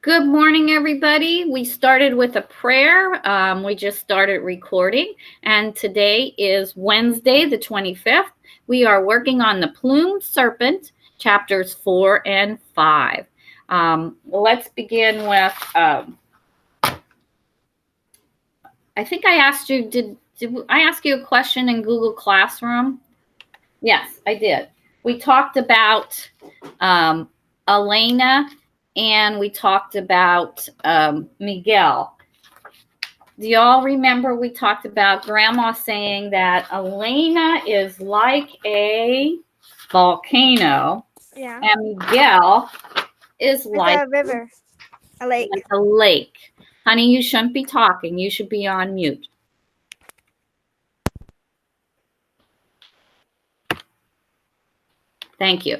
Good morning, everybody. We started with a prayer. We just started recording, and today is Wednesday, the 25th. We are working on the plumed serpent, chapters 4 and 5. Let's begin with, I think I asked you, did I ask you a question in Google Classroom? Yes, I did. We talked about Elena, and we talked about Miguel. Do y'all remember we talked about Grandma saying that Elena is like a volcano, Yeah. and Miguel is like a river, a lake. like a lake. Honey, you shouldn't be talking. You should be on mute. Thank you.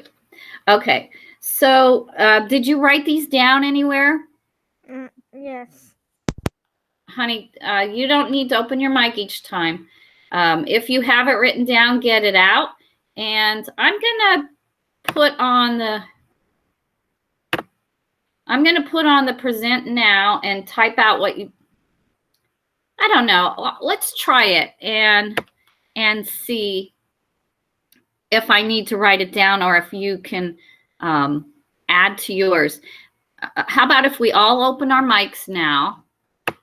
Okay. So, did you write these down anywhere? Yes. Honey, you don't need to open your mic each time. If you have it written down, get it out. And I'm going to put on the present now and type out what you, I don't know. Let's try it and see if I need to write it down or if you can add to yours. How about if we all open our mics now?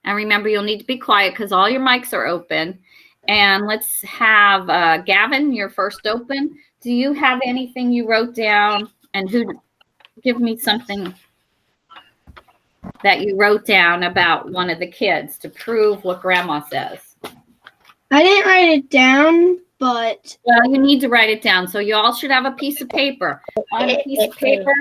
And remember, you'll need to be quiet because all your mics are open. And let's have Gavin, you're first open. Do you have anything you wrote down? And give me something that you wrote down about one of the kids to prove what Grandma says. I didn't write it down, but... Well, you need to write it down. So you all should have a piece of paper. On a piece of paper,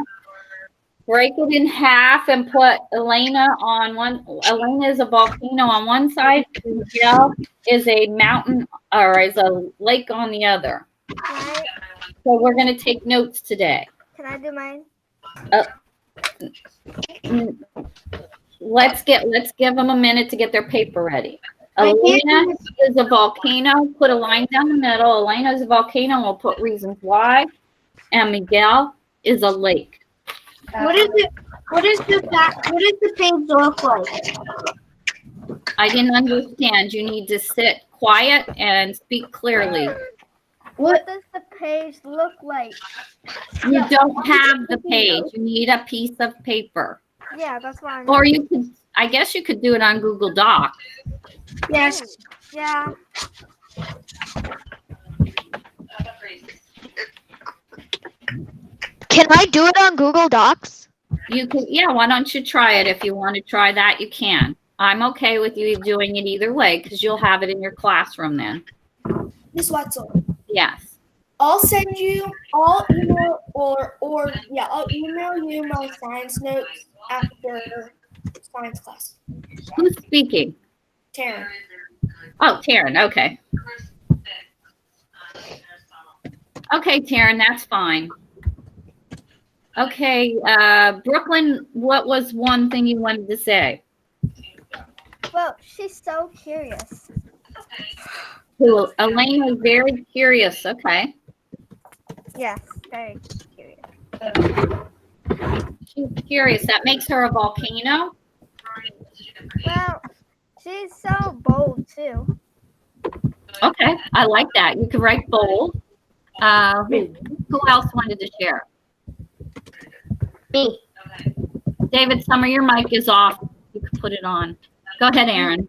break it in half and put Elena on one. Elena is a volcano on one side. Miguel is a mountain or is a lake on the other. So we're going to take notes today. Can I do mine? Let's give them a minute to get their paper ready. Elena is a volcano. Put a line down the middle. Elena is a volcano. And we'll put reasons why. And Miguel is a lake. What does the page look like? I didn't understand. You need to sit quiet and speak clearly. What does the page look like? You don't have the page. You need a piece of paper. Yeah, that's why. Or you could, I guess you could do it on Google Docs. Yes. Yeah. Can I do it on Google Docs? You could, yeah, why don't you try it? If you want to try that, you can. I'm okay with you doing it either way because you'll have it in your classroom then. Miss Wetzel. Yes. I'll email you my science notes after science class. Who's speaking? Taryn. Oh, Taryn, okay. Okay, Taryn, that's fine. Okay, Brooklyn, what was one thing you wanted to say? Well, she's so curious. Cool. Elaine was very curious. Okay. Yes, very curious. She's curious. That makes her a volcano? Well, she's so bold, too. Okay, I like that. You could write bold. Who else wanted to share? Me. David Summer, your mic is off. You can put it on. Go ahead, Aaron.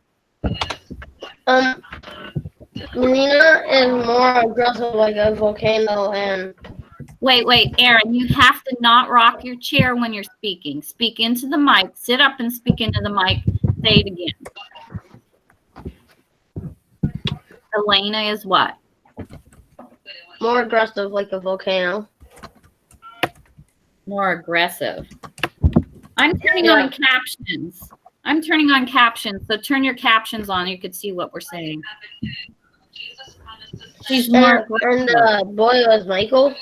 Lena is more aggressive like a volcano and... Wait, Aaron, you have to not rock your chair when you're speaking. Speak into the mic. Sit up and speak into the mic. Say it again. Elena is what? More aggressive like a volcano. More aggressive. I'm turning on captions. So turn your captions on. You could see what we're saying. She's more aggressive. And the boy was Michael?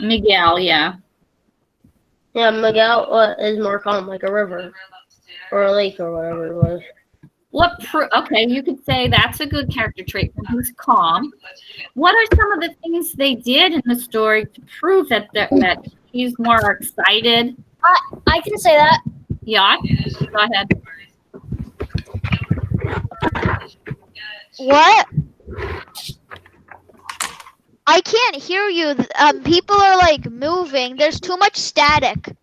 Miguel, yeah. Yeah, Miguel is more calm, like a river. Or a lake or whatever it was. Okay, you could say that's a good character trait. He's calm. What are some of the things they did in the story to prove that he's more excited I can say that. Yeah, go ahead. What? I can't hear you. People are like moving. There's too much static.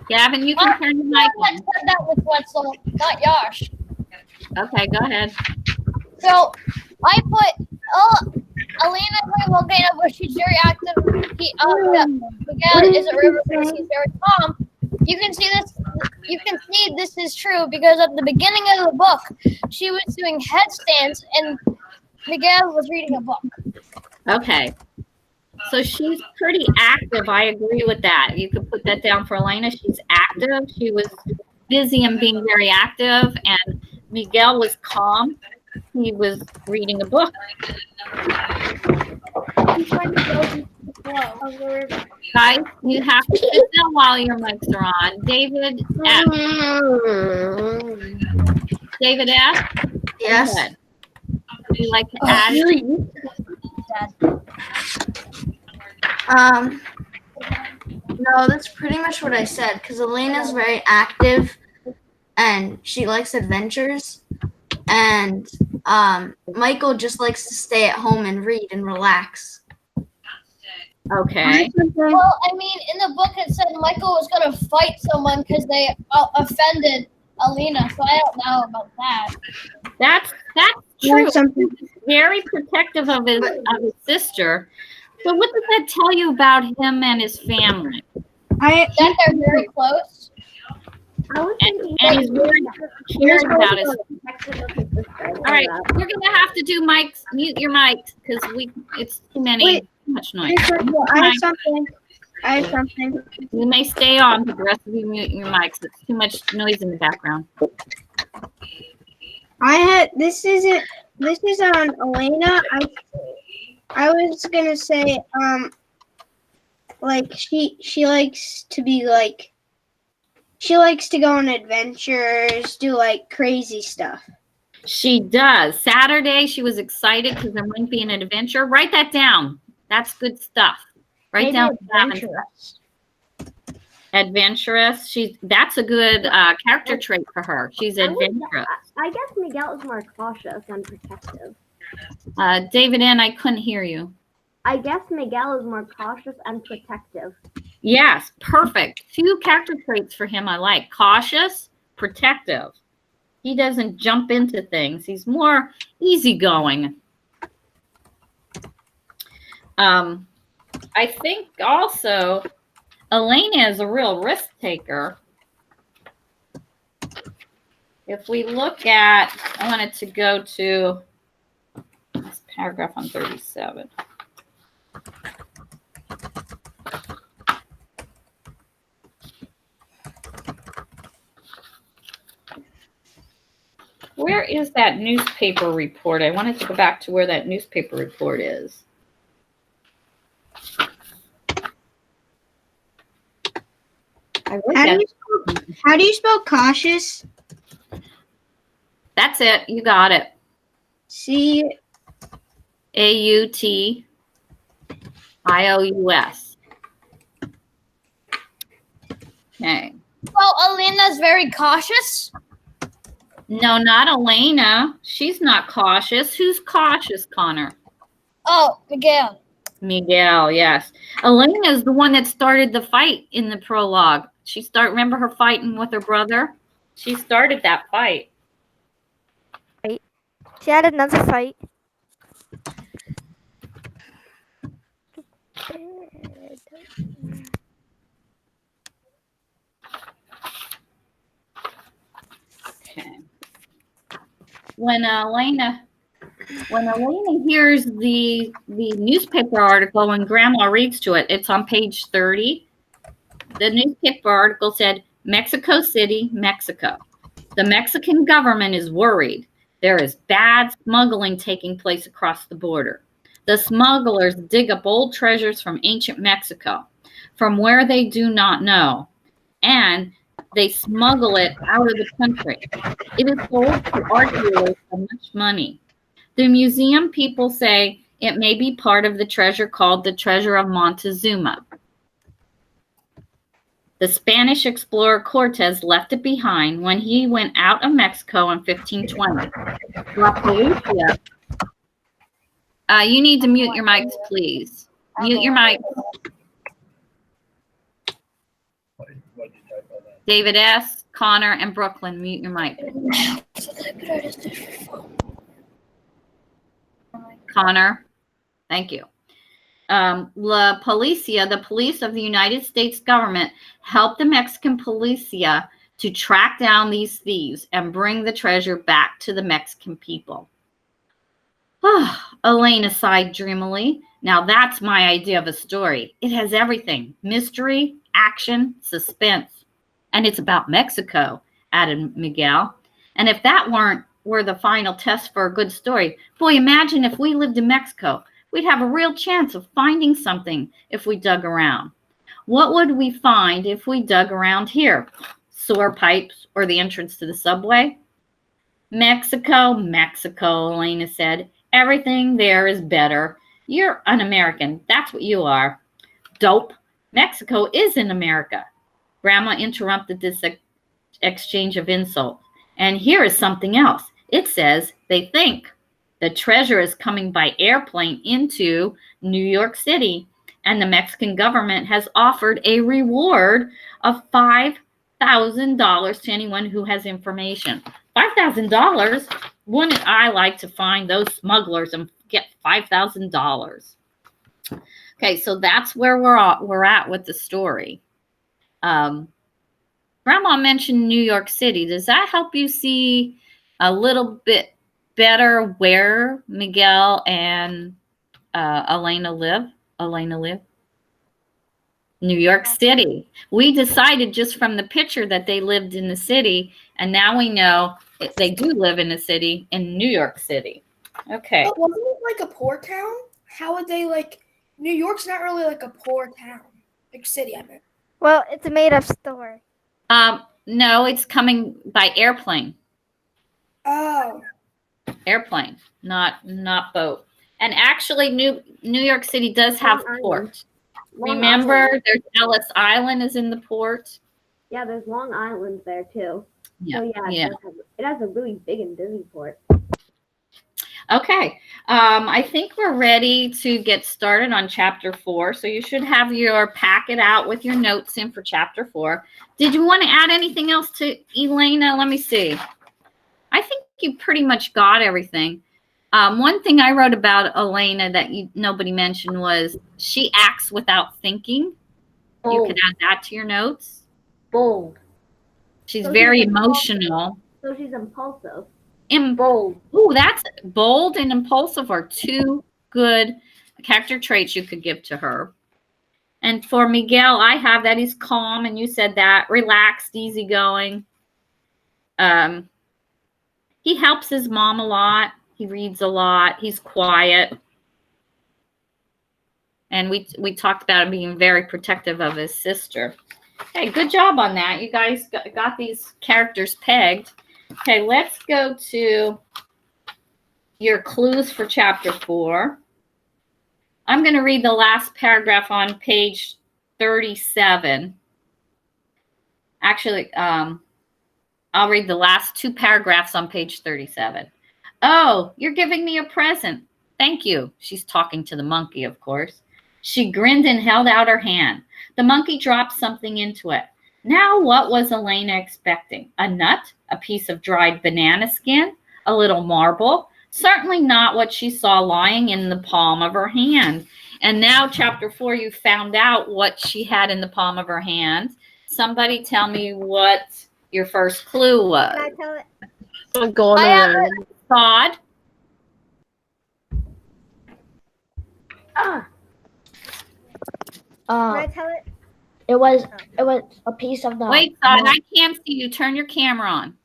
Gavin, you can turn your mic I on. said that with Wetzel, not Yash. Okay, go ahead. So I put Alina playing volcano, but she's very active. Miguel is a river because he's very calm. You can see this. You can see this is true because at the beginning of the book, she was doing headstands and Miguel was reading a book. Okay. So she's pretty active. I agree with that. You could put that down for Elena. She's active. She was busy and being very active. And Miguel was calm. He was reading a book. He's trying to go with the flow of the river. Guys, you have to sit down while your mics are on. David F. David F. Yes. Go ahead. Would you like to add? No, that's pretty much what I said. Because Elena's very active, and she likes adventures, and Michael just likes to stay at home and read and relax. Okay. Well, I mean, in the book it said Michael was going to fight someone because they offended Alina, so I don't know about that. That's true. He's very protective of his sister. So what does that tell you about him and his family? That they're very close. And he's very caring about his. All right, we're gonna have to do mics. Mute your mics because it's too many. Too much noise. I have something. You may stay on, but the rest of you mute your mics. It's too much noise in the background. This is on Elena. I was gonna say, like she likes to be like, she likes to go on adventures, do like crazy stuff. She does. Saturday, she was excited because there might be an adventure. Write that down. That's good stuff. Write down adventurous. Adventurous. That's a good character trait for her. She's adventurous. I guess Miguel is more cautious and protective. David N., I couldn't hear you. I guess Miguel is more cautious and protective. Yes, perfect. Two character traits for him I like. Cautious, protective. He doesn't jump into things. He's more easygoing. I think also Elena is a real risk taker. If we look at, I wanted to go to this paragraph on 37. Where is that newspaper report? I wanted to go back to where that newspaper report is. How do you spell cautious? That's it. You got it. C-A-U-T-I-O-U-S. Okay. Well, Alina's very cautious. No, not Elena. She's not cautious. Who's cautious, Connor? Oh, Miguel. Miguel, yes. Elena is the one that started the fight in the prologue. Remember her fighting with her brother? She started that fight. She had another fight. Okay. When Elena hears the newspaper article and Grandma reads to it, it's on page 30. The newspaper article said, Mexico City, Mexico. The Mexican government is worried. There is bad smuggling taking place across the border. The smugglers dig up old treasures from ancient Mexico, from where they do not know, and they smuggle it out of the country. It is sold to art dealers for much money. The museum people say it may be part of the treasure called the Treasure of Montezuma. The Spanish explorer Cortez left it behind when he went out of Mexico in 1520. La Policia. You need to mute your mics, please. Mute your mic. David S., Connor, and Brooklyn, mute your mic. Connor, thank you. La Policia, the police of the United States government, helped the Mexican policia to track down these thieves and bring the treasure back to the Mexican people. Elena sighed dreamily. Now that's my idea of a story. It has everything: mystery, action, suspense. And it's about Mexico, added Miguel. And if that were the final test for a good story, boy, imagine if we lived in Mexico. We'd have a real chance of finding something if we dug around. What would we find if we dug around here? Sewer pipes or the entrance to the subway? Mexico, Mexico, Elena said. Everything there is better. You're un-American. That's what you are. Dope. Mexico is in America. Grandma interrupted this exchange of insults. And here is something else. It says they think the treasure is coming by airplane into New York City, and the Mexican government has offered a reward of $5,000 to anyone who has information. $5,000? Wouldn't I like to find those smugglers and get $5,000? Okay, so that's where we're at with the story. Grandma mentioned New York City. Does that help you see a little bit better where Miguel and Elena live? New York City. We decided just from the picture that they lived in the city, and now we know they do live in a city in New York City. Okay. But wasn't it like a poor town? How would they New York's not really like a poor town, like city, I meant. Well, it's a made-up story. No, it's coming by airplane. Oh. Airplane, not boat. And actually, New York City does have port. Remember, there's Ellis Island is in the port. Yeah, there's Long Island there too. Yeah, So yeah, it has a really big and busy port. Okay, I think we're ready to get started on chapter 4. So you should have your packet out with your notes in for chapter 4. Did you want to add anything else to Elena? Let me see. I think you pretty much got everything. One thing I wrote about Elena that nobody mentioned was she acts without thinking. Bold. You can add that to your notes. Bold. She's very emotional. So she's impulsive. Bold. Ooh, that's bold and impulsive are two good character traits you could give to her. And for Miguel, I have that he's calm, and you said that, relaxed, easygoing. He helps his mom a lot. He reads a lot. He's quiet. And we talked about him being very protective of his sister. Hey, good job on that. You guys got these characters pegged. Okay, let's go to your clues for chapter 4. I'm going to read the last paragraph on page 37. Actually, I'll read the last 2 paragraphs on page 37. Oh, you're giving me a present. Thank you. She's talking to the monkey, of course. She grinned and held out her hand. The monkey dropped something into it. Now, what was Elena expecting? A nut? A piece of dried banana skin? A little marble? Certainly not what she saw lying in the palm of her hand. And now, chapter 4, you found out what she had in the palm of her hand. Somebody tell me what your first clue was. Can I tell it? I'm going I have on. Todd? Can I tell it? It was a piece of the. Wait, Todd, I can't see you. Turn your camera on.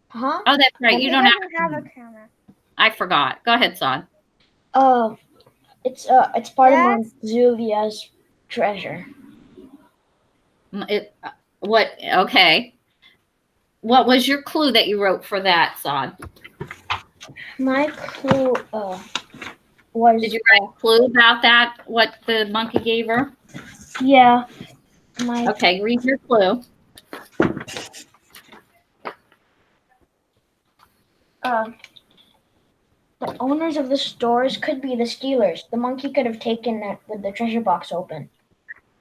Huh? Oh, that's right. You don't have a camera. I forgot. Go ahead, Son. It's part of Mount Zulia's treasure. Okay. What was your clue that you wrote for that, Son? My clue was. Did you write a clue about that? What the monkey gave her? Yeah. Okay, read your clue. The owners of the stores could be the stealers. The monkey could have taken it with the treasure box open.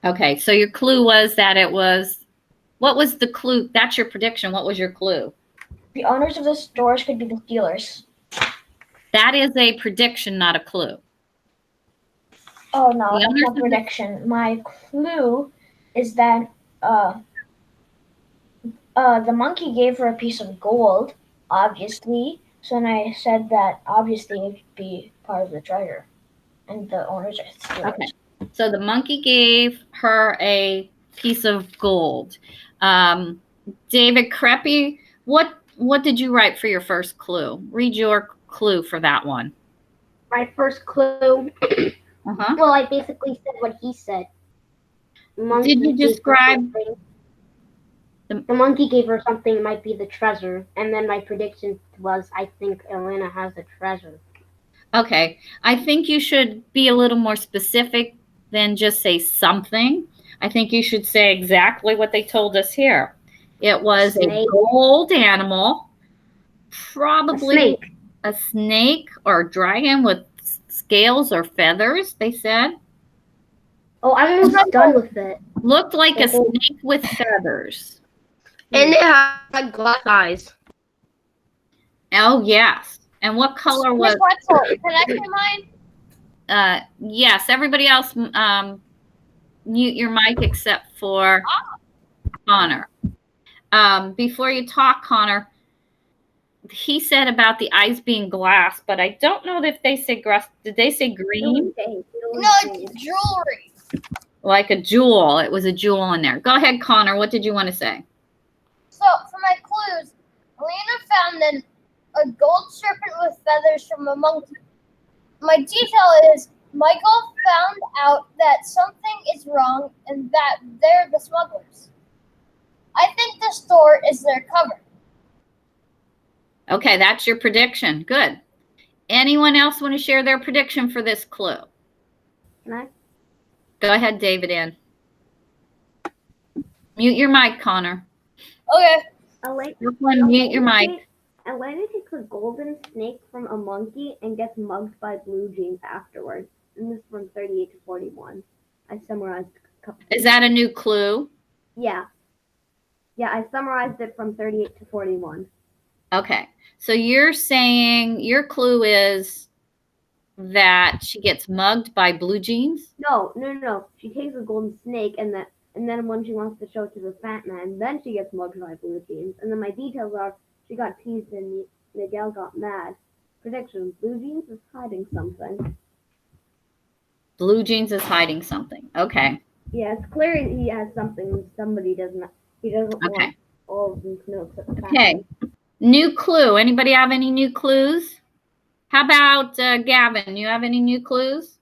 Okay, so your clue was that it was, what was the clue? That's your prediction. What was your clue? The owners of the stores could be the stealers. That is a prediction, not a clue. Oh no, The that's owners not of the- prediction. My clue is that the monkey gave her a piece of gold, obviously. So then I said that obviously it would be part of the treasure, and the owners are stealers. Okay, so the monkey gave her a piece of gold. David Creppy, what did you write for your first clue? Read your clue for that one. My first clue. Uh-huh. Well, I basically said what he said. Monkey Did you gave her describe something. The monkey gave her something, it might be the treasure. And then my prediction was, I think Elena has a treasure. Okay, I think you should be a little more specific than just say something. I think you should say exactly what they told us here. It was a gold animal, probably a snake or a dragon with scales or feathers, they said. Oh, I'm almost done with it. Looked like a snake with feathers. And it had glass eyes. Oh, yes. And what color was? Miss Wetzel, can I say mine? Yes. Everybody else, mute your mic except for Connor. Before you talk, Connor, he said about the eyes being glass, but I don't know if they say grass. Did they say green? No, it's jewelry. Like a jewel. It was a jewel in there. Go ahead, Connor. What did you want to say? So for my clues, Elena found a gold serpent with feathers from a monkey. My detail is Michael found out that something is wrong and that they're the smugglers. I think the store is their cover. Okay, that's your prediction. Good. Anyone else want to share their prediction for this clue? Can I? Go ahead, David Ann. Mute your mic, Connor. Okay. Mute your mic. Elena takes a golden snake from a monkey and gets mugged by blue jeans afterwards. And this is from 38 to 41. I summarized a couple. Is that a new clue? Yeah. Yeah, I summarized it from 38 to 41. Okay. So you're saying your clue is that she gets mugged by blue jeans? No. She takes a golden snake and then when she wants to show it to the fat man, then she gets mugged by blue jeans. And then my details are she got teased and Miguel got mad. Prediction, blue jeans is hiding something. Blue jeans is hiding something. Okay. Yeah, it's clear he has something somebody doesn't. He doesn't want all of them to know except the fat Okay. New clue. Anybody have any new clues? How about Gavin? You have any new clues?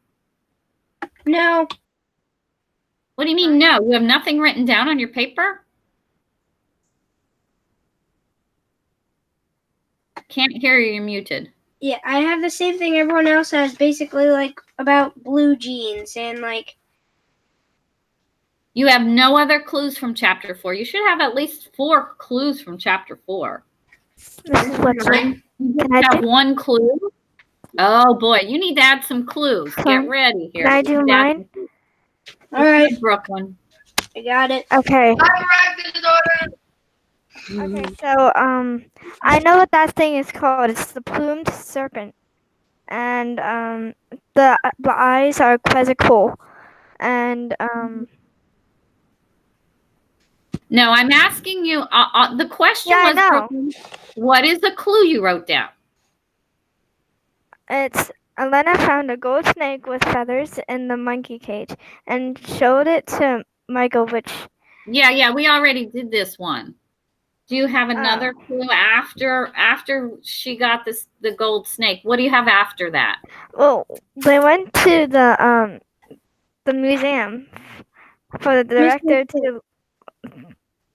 No. What do you mean no? You have nothing written down on your paper? Can't hear you. You're muted. Yeah, I have the same thing everyone else has, basically like about blue jeans and like. You have no other clues from chapter 4. You should have at least 4 clues from chapter 4. Mrs. Wetzel, You can I have do, one clue? Oh boy, you need to add some clues. Get ready here. can I do mine? All right, Brooklyn. I got it. Okay. Mm-hmm. Okay, so I know what that thing is called. It's the plumed serpent, and the eyes are quizzical, and No, I'm asking you. The question Yeah, I was, know. Brooklyn, what is the clue you wrote down? it's Elena found a gold snake with feathers in the monkey cage and showed it to Michael, which Yeah, we already did this one. Do you have another clue after she got the gold snake? What do you have after that? well, they went to the museum for the director to.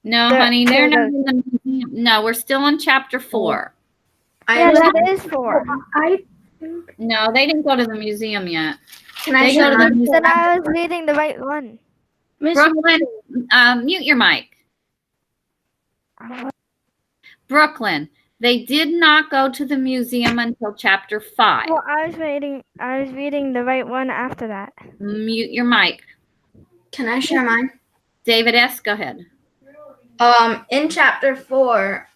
No, They're- honey, they're they're not in the museum. No, we're still on chapter 4. Yeah, that is 4. No, they didn't go to the museum yet. Can I They go to share the mine? museum. Then I was reading the right one. Miss Brooklyn, mute your mic. Brooklyn, they did not go to the museum until chapter 5. Well, I was reading the right one after that. Mute your mic. Can I share mine? David S., go ahead. In chapter 4,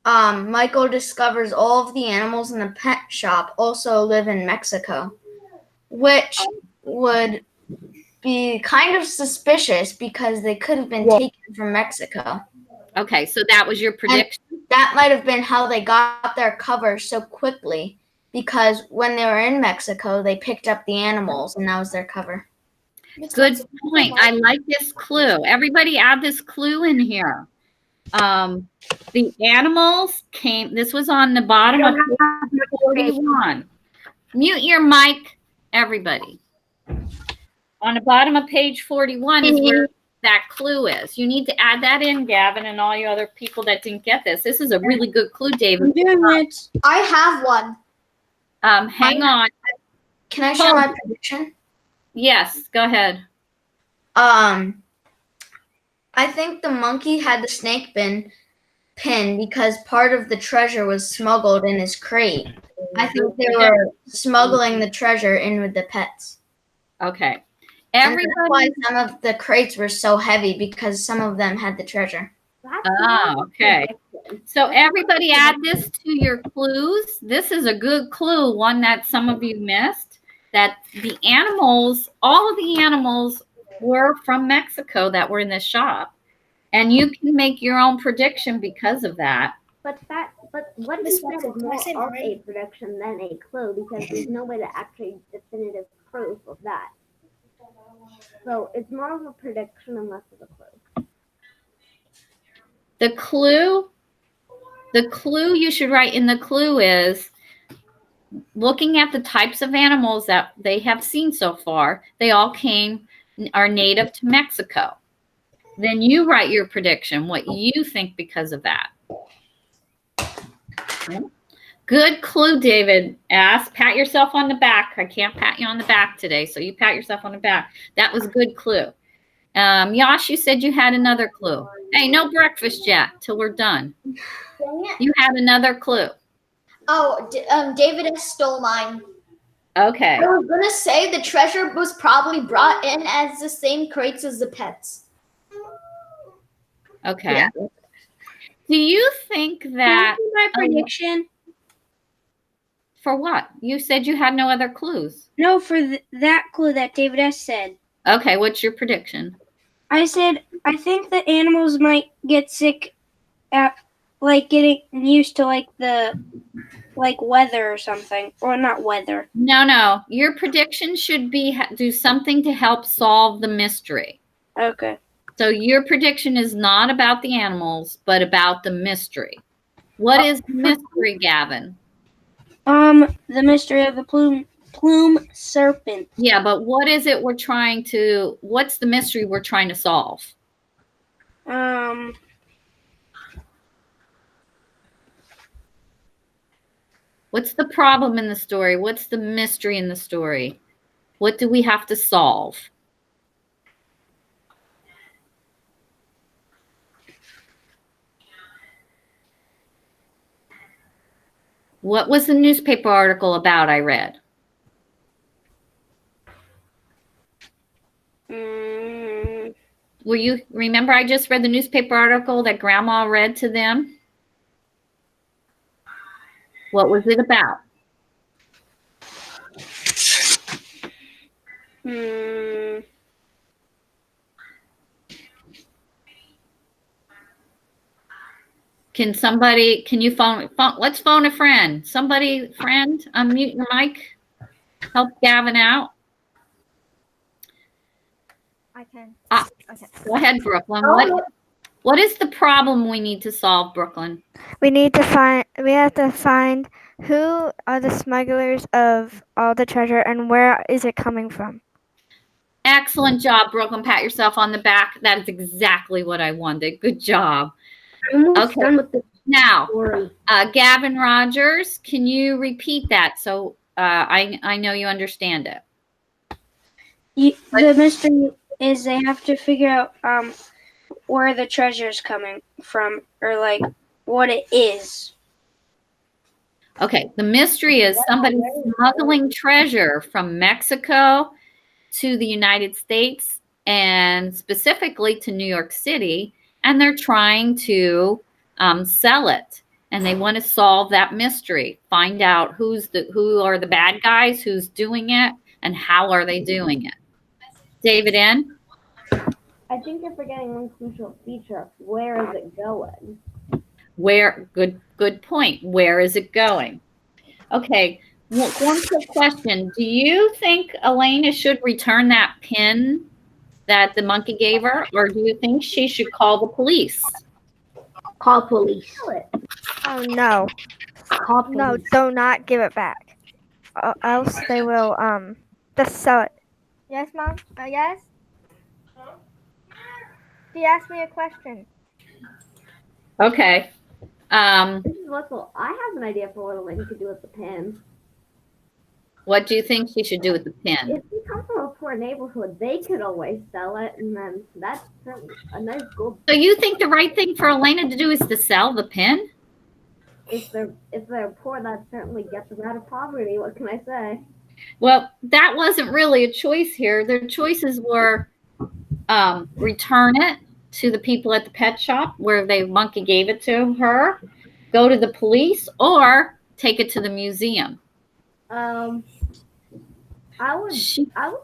Michael discovers all of the animals in the pet shop also live in Mexico, which would be kind of suspicious because they could have been taken from Mexico. Okay, so that was your prediction? That might have been how they got their cover so quickly, because when they were in Mexico, they picked up the animals, and that was their cover. Good point. I like this clue. Everybody add this clue in here. The animals came, this was on the bottom of page 41. Mute your mic, everybody. On the bottom of page 41 is where that clue is. You need to add that in, Gavin, and all you other people that didn't get this. This is a really good clue, David. I'm doing it. I have one. Hang on. Can I share my prediction? Yes, go ahead. I think the monkey had the snake pin because part of the treasure was smuggled in his crate. I think they were smuggling the treasure in with the pets. Okay. And that's why some of the crates were so heavy, because some of them had the treasure. Oh, okay. So everybody add this to your clues. This is a good clue, one that some of you missed, that the animals, all of the animals were from Mexico that were in the shop. And you can make your own prediction because of that. But what Miss you said Walker, is can I more say of mine? a prediction than a clue, because there's no way to actually definitive proof of that. So it's more of a prediction and less of a clue. The clue you should write in the clue is looking at the types of animals that they have seen so far. They all are native to Mexico. Then you write your prediction, what you think because of that. Good clue, David. Pat yourself on the back. I can't pat you on the back today, so you pat yourself on the back. That was a good clue. Yash, you said you had another clue. Hey, no breakfast yet till we're done. You had another clue. Oh, David has stole mine. Okay. I was gonna say the treasure was probably brought in as the same crates as the pets. Okay. Yeah. Do you think that My prediction. For what? You said you had no other clues. No, for that clue that David S. said. Okay, what's your prediction? I said I think the animals might get sick at like getting used to like the weather or something, or not weather. No. Your prediction should be do something to help solve the mystery. Okay. So your prediction is not about the animals, but about the mystery. What is the mystery, Gavin? The mystery of the plume serpent. Yeah, but what is it what's the mystery we're trying to solve? What's the problem in the story? What's the mystery in the story? What do we have to solve? What was the newspaper article about I read? Remember I just read the newspaper article that Grandma read to them? What was it about? Can you phone, let's phone a friend. Friend, unmute your mic. Help Gavin out. I can. Okay. Go ahead, Brooklyn. What is the problem we need to solve, Brooklyn? We have to find who are the smugglers of all the treasure and where is it coming from. Excellent job, Brooklyn. Pat yourself on the back. That is exactly what I wanted. Good job. Almost done with the Now, story. Gavin Rogers, can you repeat that so I know you understand it? The mystery is they have to figure out where the treasure's coming from, or like what it is. Okay, the mystery is somebody smuggling treasure from Mexico to the United States and specifically to New York City, and they're trying to sell it. And they want to solve that mystery, find out who are the bad guys, who's doing it, and how are they doing it. David N. I think you're forgetting one crucial feature. Where is it going? Good point. Where is it going? Okay, one quick question. Do you think Elena should return that pin that the monkey gave her, or do you think she should call the police? Call police. Oh no. Call police. No, do not give it back. Else they will just sell it. Yes, Mom? Yes? She asked me a question. Okay. This is Russell. I have an idea for what Elaine could do with the pin. What do you think she should do with the pin? If you come from a poor neighborhood, they could always sell it, and then that's a nice gold. So you think the right thing for Elena to do is to sell the pin? If they're poor, that certainly gets them out of poverty. What can I say? Well, that wasn't really a choice here. Their choices were return it to the people at the pet shop where the monkey gave it to her, go to the police, or take it to the museum. I would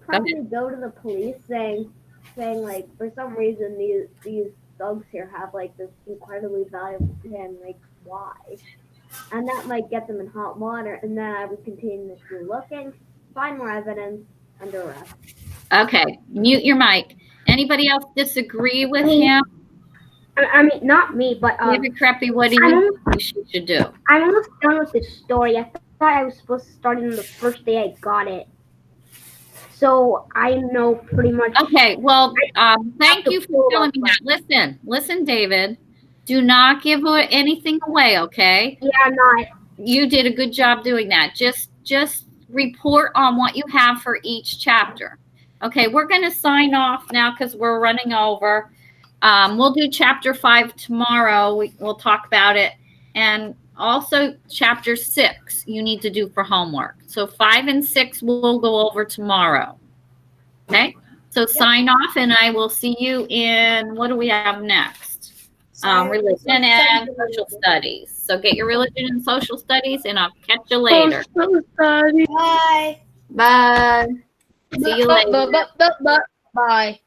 probably go to the police saying like, for some reason these thugs here have like this incredibly valuable pin, like why? And that might get them in hot water, and then I would continue looking, find more evidence, and arrest. Okay, mute your mic. Anybody else disagree with him? I mean, not me, but Maybe Crappy, what do you think she should do? I'm almost done with this story. I thought I was supposed to start it on the first day I got it. So I know pretty much. Okay, well, thank you for telling me that. Listen, David. Do not give anything away, okay? Yeah, I'm not. You did a good job doing that. Just report on what you have for each chapter. Okay, we're going to sign off now because we're running over. We'll do chapter 5 tomorrow. We'll talk about it. And also chapter 6 you need to do for homework. So 5 and 6 we'll go over tomorrow. Okay, so sign off, and I will see you in, what do we have next? Religion and social studies. So get your religion and social studies, and I'll catch you later. Bye. Bye. See you later. Bye.